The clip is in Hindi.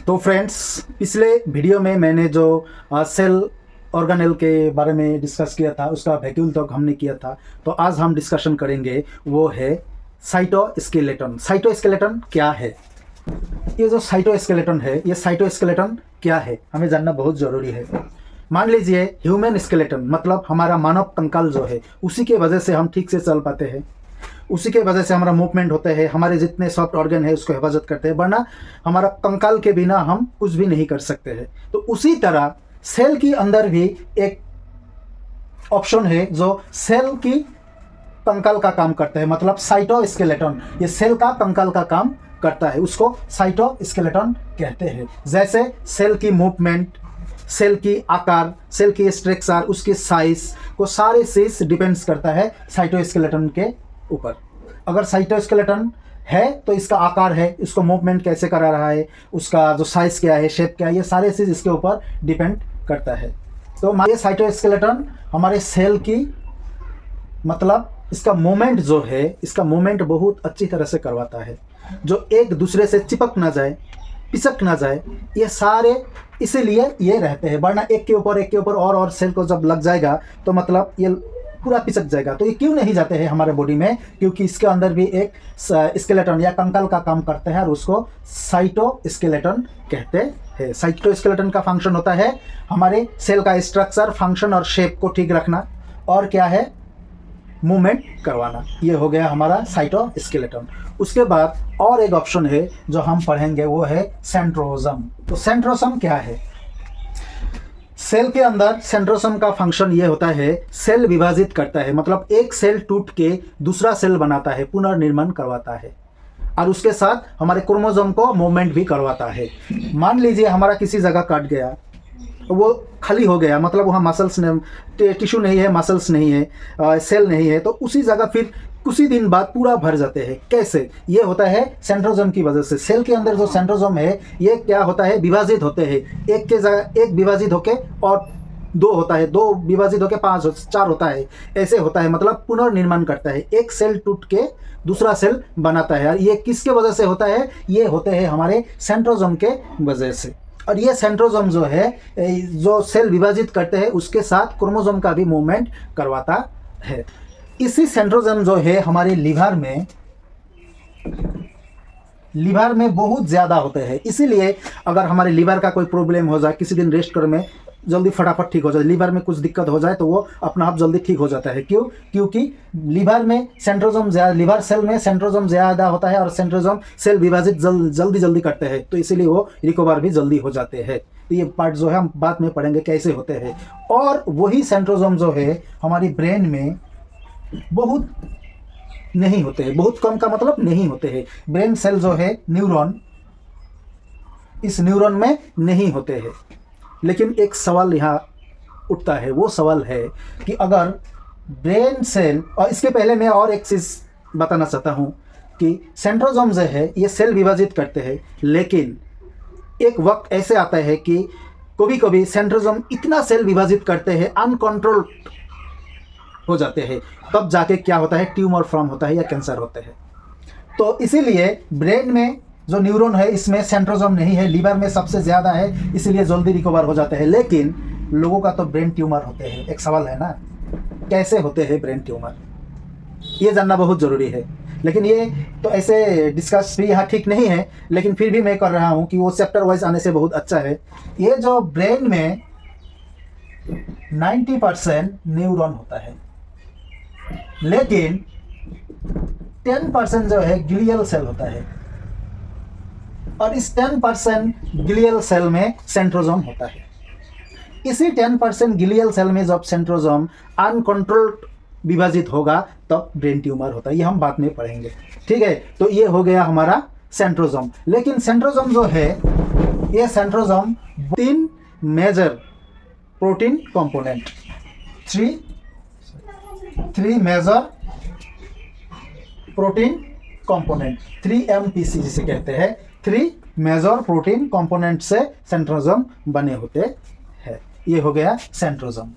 तो फ्रेंड्स, पिछले वीडियो में मैंने जो सेल ऑर्गेनेल के बारे में डिस्कस किया था, उसका वैक्यूल तक हमने किया था। तो आज हम डिस्कशन करेंगे वो है साइटोस्केलेटन। साइटोस्केलेटन क्या है? ये जो साइटोस्केलेटन है, ये साइटोस्केलेटन क्या है हमें जानना बहुत ज़रूरी है। मान लीजिए ह्यूमन स्केलेटन मतलब हमारा मानव कंकाल जो है, उसी के वजह से हम ठीक से चल पाते हैं, उसी के वजह से हमारा मूवमेंट होता है, हमारे जितने सॉफ्ट ऑर्गन है उसको हिफाजत करते हैं, वरना हमारा कंकाल के बिना हम कुछ भी नहीं कर सकते हैं। तो उसी तरह सेल के अंदर भी एक ऑप्शन है जो सेल की कंकाल का काम करता है, मतलब साइटोस्केलेटन। ये सेल का कंकाल का काम करता है, उसको साइटोस्केलेटन कहते हैं। जैसे सेल की मूवमेंट, सेल की आकार, सेल की स्ट्रक्चर, उसकी साइज को सारे चीज डिपेंड्स करता है साइटोस्केलेटन के ऊपर। अगर साइटोस्केलेटन है तो इसका आकार है, इसको मूवमेंट कैसे करा रहा है, उसका जो साइज क्या है, शेप क्या है, ये सारे चीज इसके ऊपर डिपेंड करता है। तो ये साइटोस्केलेटन हमारे सेल की मतलब इसका मूवमेंट जो है, इसका मूवमेंट बहुत अच्छी तरह से करवाता है, जो एक दूसरे से चिपक ना जाए, पिसक ना जाए, ये सारे इसीलिए ये रहते हैं। वरना एक के ऊपर और सेल को जब लग जाएगा तो मतलब ये पूरा पिसक जाएगा। तो ये क्यों नहीं जाते हैं हमारे बॉडी में? क्योंकि इसके अंदर भी एक स्केलेटन या कंकाल का काम करते हैं और उसको साइटोस्केलेटन कहते हैं। साइटोस्केलेटन का फंक्शन होता है हमारे सेल का स्ट्रक्चर, फंक्शन और शेप को ठीक रखना, और क्या है, मूवमेंट करवाना। ये हो गया हमारा साइटोस्केलेटन। उसके बाद और एक ऑप्शन है जो हम पढ़ेंगे, वो है सेंट्रोसोम। तो सेंट्रोसोम क्या है? सेल के अंदर सेंट्रोसोम का फंक्शन ये होता है, सेल विभाजित करता है, मतलब एक सेल टूट के दूसरा सेल बनाता है, पुनर्निर्माण करवाता है, और उसके साथ हमारे क्रोमोसोम को मूवमेंट भी करवाता है। मान लीजिए हमारा किसी जगह कट गया, वो खाली हो गया, मतलब वहाँ मसल्स नहीं, टिश्यू नहीं है, मसल्स नहीं है, सेल नहीं है, तो उसी जगह फिर कुछ ही दिन बाद पूरा भर जाते हैं। कैसे? ये होता है सेंट्रोसोम की वजह से। सेल के अंदर जो सेंट्रोसोम है, ये क्या होता है, विभाजित होते हैं। एक के जगह एक विभाजित होके और दो होता है, दो विभाजित होके 5 4 होता है, ऐसे होता है, मतलब पुनर्निर्माण करता है। एक सेल टूट के दूसरा सेल बनाता है। और ये किसके वजह से होता है? ये होते हैं हमारे सेंट्रोसोम के वजह से। और ये सेंट्रोसोम जो है, जो सेल विभाजित करते हैं, उसके साथ क्रोमोसोम का भी मूवमेंट करवाता है। इसी सेंट्रोसोम जो है हमारे लीवर में बहुत ज़्यादा होते हैं। इसीलिए अगर हमारे लीवर का कोई प्रॉब्लम हो जाए, किसी दिन रेस्ट कर में जल्दी फटाफट ठीक हो जाए, लीवर में कुछ दिक्कत हो जाए तो वो अपना आप जल्दी ठीक हो जाता है। क्यों? क्योंकि लीवर में सेंट्रोसोम ज़्यादा, लीवर सेल में सेंट्रोसोम ज़्यादा होता है, और सेंट्रोसोम सेल विभाजित जल्दी करते हैं, तो इसीलिए वो रिकवर भी जल्दी हो जाते हैं। तो ये पार्ट जो है हम बाद में पढ़ेंगे कैसे होते हैं। और वही सेंट्रोसोम जो है हमारी ब्रेन में बहुत नहीं होते हैं, बहुत कम का मतलब नहीं होते हैं। ब्रेन सेल जो है न्यूरॉन, इस न्यूरॉन में नहीं होते हैं। लेकिन एक सवाल यहाँ उठता है, वो सवाल है कि अगर ब्रेन सेल, और इसके पहले मैं और एक चीज़ बताना चाहता हूँ कि सेंट्रोसोम जो है ये सेल विभाजित करते हैं, लेकिन एक वक्त ऐसे आता है कि कभी कभी सेंट्रोसोम इतना सेल विभाजित करते हैं, अनकंट्रोल्ड हो जाते हैं, तब जाके क्या होता है, ट्यूमर फॉर्म होता है या कैंसर होते हैं। तो इसीलिए ब्रेन में जो न्यूरॉन है इसमें सेंट्रोसोम नहीं है, लीवर में सबसे ज़्यादा है, इसीलिए जल्दी रिकवर हो जाते हैं। लेकिन लोगों का तो ब्रेन ट्यूमर होते हैं। एक सवाल है ना, कैसे होते हैं ब्रेन ट्यूमर? ये जानना बहुत ज़रूरी है। लेकिन ये तो ऐसे डिस्कस भी यहाँ ठीक नहीं है, लेकिन फिर भी मैं कर रहा हूँ कि वो चैप्टर वाइज आने से बहुत अच्छा है। ये जो ब्रेन में 90% न्यूरॉन होता है, लेकिन 10% जो है ग्लियल सेल होता है, और इस 10% ग्लियल सेल में सेंट्रोसोम होता है। इसी 10% ग्लियल सेल में जब सेंट्रोसोम अनकंट्रोल्ड विभाजित होगा तब ब्रेन ट्यूमर होता है। ये हम बाद में पढ़ेंगे, ठीक है। तो ये हो गया हमारा सेंट्रोसोम। लेकिन सेंट्रोसोम जो है, ये centrosome 3 major protein component, 3 major protein component, 3MPC जिसे कहते हैं, 3 मेजर प्रोटीन कंपोनेंट से सेंट्रोसोम बने होते हैं। ये हो गया सेंट्रोसोम।